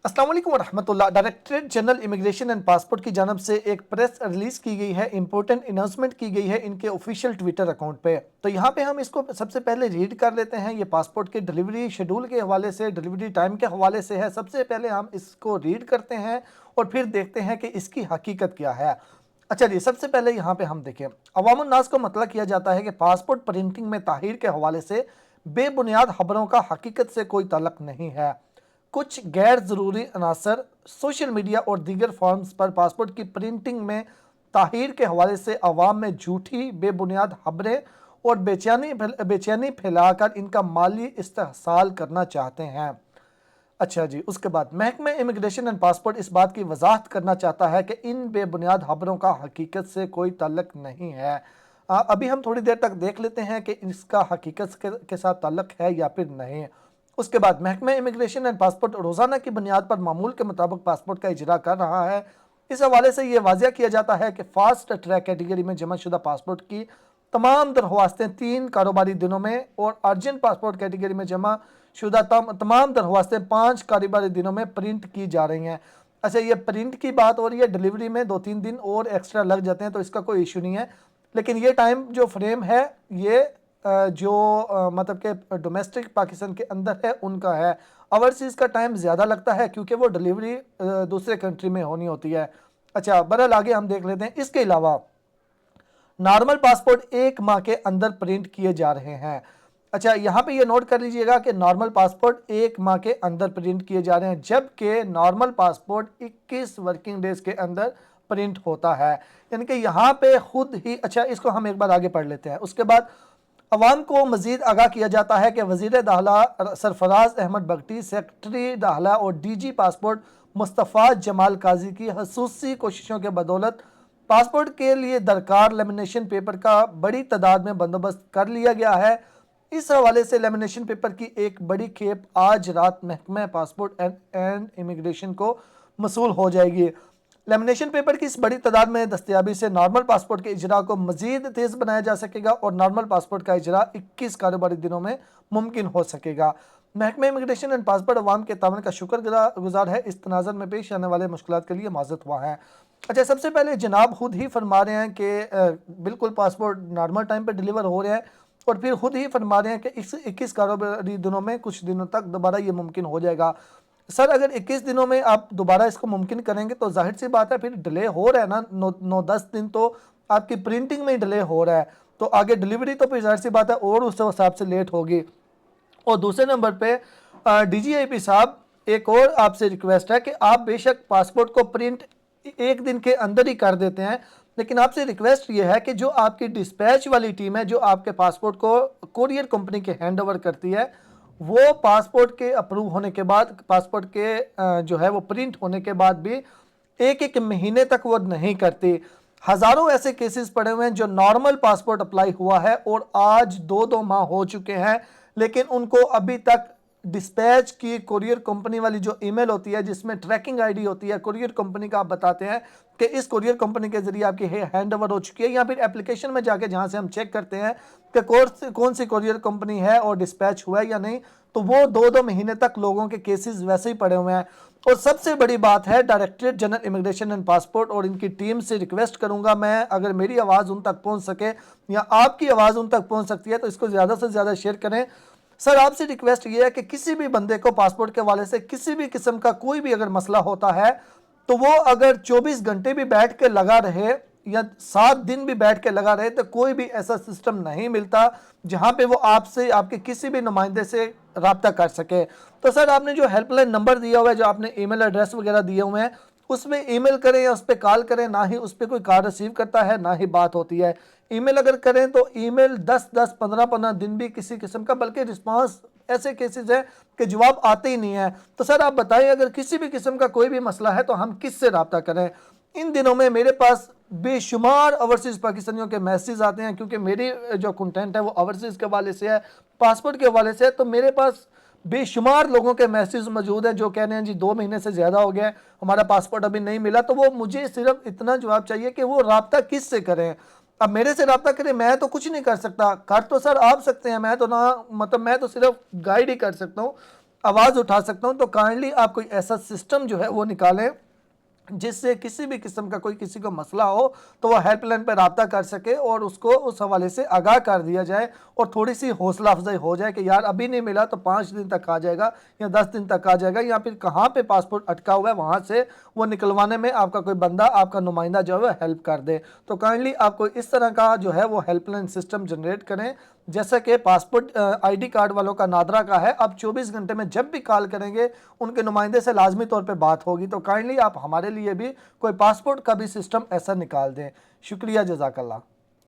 अस्सलाम वालेकुम रहमतुल्लाह। Directorate general immigration and passport की जानब से एक प्रेस रिलीज की गई है, इंपॉर्टेंट अनाउंसमेंट की गई है इनके ऑफिशियल ट्विटर अकाउंट पे। तो यहाँ पे हम इसको सबसे पहले रीड कर लेते हैं। ये पासपोर्ट के डिलीवरी शेड्यूल के हवाले से, डिलीवरी टाइम के हवाले से है। सबसे पहले हम इसको रीड करते हैं और फिर देखते हैं कि इसकी हकीकत क्या है। अच्छा जी, सबसे पहले यहाँ पे हम देखें, अवामुन नास को मतलब किया जाता है कि पासपोर्ट प्रिंटिंग में ताहीर के हवाले से बेबुनियाद खबरों का हकीकत से कोई ताल्लुक नहीं है। कुछ गैर ज़रूरी अनासर सोशल मीडिया और दीगर फॉर्म्स पर पासपोर्ट की प्रिंटिंग में ताहीर के हवाले से अवाम में झूठी बेबुनियाद खबरें और बेचैनी फैलाकर इनका माली इस्तेहसाल करना चाहते हैं। अच्छा जी, उसके बाद महकमा इमिग्रेशन एंड पासपोर्ट इस बात की वजाहत करना चाहता है कि इन बेबुनियाद खबरों का हकीकत से कोई ताल्लुक नहीं है। अभी हम थोड़ी देर तक देख लेते हैं कि इसका हकीकत के साथ ताल्लुक है या फिर नहीं। उसके बाद महकमा इमिग्रेशन एंड पासपोर्ट रोज़ाना की बुनियाद पर मामूल के मुताबिक पासपोर्ट का इजरा कर रहा है। इस हवाले से ये वाजिया किया जाता है कि फास्ट ट्रैक कैटेगरी में जमा शुदा पासपोर्ट की तमाम दरख्वास्तें 3 कारोबारी दिनों में और अर्जेंट पासपोर्ट कैटेगरी में जमा शुदा तमाम दरख्वास्तें 5 कारोबारी दिनों में प्रिंट की जा रही हैं। अच्छा, ये प्रिंट की बात हो रही है, डिलीवरी में 2-3 दिन और एक्स्ट्रा लग जाते हैं तो इसका कोई इशू नहीं है। लेकिन ये टाइम जो फ्रेम है ये मतलब कि डोमेस्टिक पाकिस्तान के अंदर है उनका है। ओवरसीज़ का टाइम ज़्यादा लगता है क्योंकि वो डिलीवरी दूसरे कंट्री में होनी होती है। अच्छा, बहरहाल आगे हम देख लेते हैं। इसके अलावा नॉर्मल पासपोर्ट 1 माह के अंदर प्रिंट किए जा रहे हैं। अच्छा, यहाँ पे ये नोट कर लीजिएगा कि नॉर्मल पासपोर्ट 1 माह के अंदर प्रिंट किए जा रहे हैं, जबकि नॉर्मल पासपोर्ट 21 वर्किंग डेज के अंदर प्रिंट होता है। यानी कि यहाँ पे खुद ही, अच्छा इसको हम एक बार आगे पढ़ लेते हैं। उसके बाद अवाम को मजीद आगाह किया जाता है कि वज़ीर दाखिला सरफराज अहमद बगटी, सेक्रेटरी दाखिला और DG पासपोर्ट मुस्तफ़ा जमाल काजी की खसूसी कोशिशों के बदौलत पासपोर्ट के लिए दरकार लेमिनेशन पेपर का बड़ी तादाद में बंदोबस्त कर लिया गया है। इस हवाले से लेमिनेशन पेपर की एक बड़ी खेप आज रात महकमा पासपोर्ट एंड इमिग्रेशन को मसूल हो जाएगी। लेमिनेशन पेपर की इस बड़ी तादाद में दस्तयाबी से नॉर्मल पासपोर्ट के इजरा को मजीद तेज़ बनाया जा सकेगा और नॉर्मल पासपोर्ट का इजरा 21 कारोबारी दिनों में मुमकिन हो सकेगा। महकमा इमिग्रेशन एंड पासपोर्ट अवाम के तावन का शुक्रगुजार है। इस तनाज़ुर में पेश आने वाले मुश्किलात के लिए माज़रत हुआ है। अच्छा, सबसे पहले जनाब खुद ही फरमा रहे हैं कि बिल्कुल पासपोर्ट नॉर्मल टाइम पर डिलीवर हो रहे हैं और फिर खुद ही फरमा रहे हैं कि इस 21 कारोबारी दिनों में कुछ दिनों तक दोबारा ये मुमकिन हो जाएगा। सर, अगर 21 दिनों में आप दोबारा इसको मुमकिन करेंगे तो जाहिर सी बात है फिर डिले हो रहा है ना, 9-10 दिन तो आपकी प्रिंटिंग में ही डिले हो रहा है, तो आगे डिलीवरी तो फिर जाहिर सी बात है और उस हिसाब से लेट होगी। और दूसरे नंबर पे DGIP साहब, एक और आपसे रिक्वेस्ट है कि आप बेशक पासपोर्ट को प्रिंट 1 दिन के अंदर ही कर देते हैं, लेकिन आपसे रिक्वेस्ट ये है कि जो आपकी डिस्पैच वाली टीम है जो आपके पासपोर्ट को कोरियर कंपनी के हैंड ओवर करती है, वो पासपोर्ट के अप्रूव होने के बाद, पासपोर्ट के जो है वो प्रिंट होने के बाद भी 1-1 महीने तक वो नहीं करती। हज़ारों ऐसे केसेस पड़े हुए हैं जो नॉर्मल पासपोर्ट अप्लाई हुआ है और आज 2-2 माह हो चुके हैं, लेकिन उनको अभी तक डिस्पैच की कोरियर कंपनी वाली जो ईमेल होती है जिसमें ट्रैकिंग आईडी होती है कोरियर कंपनी का, आप बताते हैं कि इस कोरियर कंपनी के जरिए आपकी हैंड ओवर हो चुकी है, या फिर एप्लीकेशन में जाके जहां से हम चेक करते हैं कि कौन सी कोरियर कंपनी है और डिस्पैच हुआ है या नहीं, तो वो 2-2 महीने तक लोगों के केसेस वैसे ही पड़े हुए हैं। और सबसे बड़ी बात है, directorate general immigration and passport और इनकी टीम से रिक्वेस्ट करूंगा मैं, अगर मेरी आवाज़ उन तक पहुंच सके या आपकी आवाज़ उन तक पहुंच सकती है तो इसको ज़्यादा से ज़्यादा शेयर करें। सर, आपसे रिक्वेस्ट ये है कि किसी भी बंदे को पासपोर्ट के हवाले से किसी भी किस्म का कोई भी अगर मसला होता है तो वो अगर 24 घंटे भी बैठ के लगा रहे या 7 दिन भी बैठ के लगा रहे, तो कोई भी ऐसा सिस्टम नहीं मिलता जहां पे वो आपसे, आपके किसी भी नुमाइंदे से रब्ता कर सके। तो सर, आपने जो हेल्पलाइन नंबर दिया हुआ है, जो आपने ईमेल एड्रेस वगैरह दिए हुए हैं, उसमें ईमेल करें या उस पर कॉल करें, ना ही उस पर कोई कॉल रिसीव करता है ना ही बात होती है। ईमेल अगर करें तो ईमेल 10-10, 15-15 दिन भी किसी किस्म का, बल्कि रिस्पांस ऐसे केसेस है कि जवाब आते ही नहीं है। तो सर आप बताएं, अगर किसी भी किस्म का कोई भी मसला है तो हम किससे रब्ता करें? इन दिनों में मेरे पास बेशुमार ओवरसीज़ पाकिस्तानियों के मैसेज आते हैं, क्योंकि मेरी जो कंटेंट है वो ओवरसीज़ के हवाले से है, पासपोर्ट के हवाले से है, तो मेरे पास बेशुमार लोगों के मैसेज मौजूद हैं जो कह रहे हैं जी 2 महीने से ज़्यादा हो गया है, हमारा पासपोर्ट अभी नहीं मिला। तो वो मुझे सिर्फ इतना जवाब चाहिए कि वो रब्ता किस से करें। अब मेरे से रब्ता करें, मैं तो कुछ नहीं कर सकता, कर तो सर आप सकते हैं, मैं तो ना, मतलब मैं तो सिर्फ गाइड ही कर सकता हूँ। आवाज़ उठा सकता हूं, तो काइंडली आप कोई ऐसा सिस्टम जो है वो निकालें जिससे किसी भी किस्म का कोई किसी को मसला हो तो वह हेल्पलाइन पर रब्ता कर सके और उसको उस हवाले से आगाह कर दिया जाए और थोड़ी सी हौसला अफजाई हो जाए कि यार अभी नहीं मिला तो 5 दिन तक आ जाएगा या 10 दिन तक आ जाएगा, या फिर कहाँ पे पासपोर्ट अटका हुआ है वहाँ से वो निकलवाने में आपका कोई बंदा, आपका नुमाइंदा जो है वो हेल्प कर दे। तो काइंडली आपको इस तरह का जो है वो हेल्पलाइन सिस्टम जनरेट करें, जैसा कि पासपोर्ट आईडी कार्ड वालों का नादरा का है। अब 24 घंटे में जब भी कॉल करेंगे उनके नुमाइंदे से लाजमी तौर पे बात होगी। तो काइंडली आप हमारे लिए भी कोई पासपोर्ट का भी सिस्टम ऐसा निकाल दें। शुक्रिया, जज़ाकल्लाह।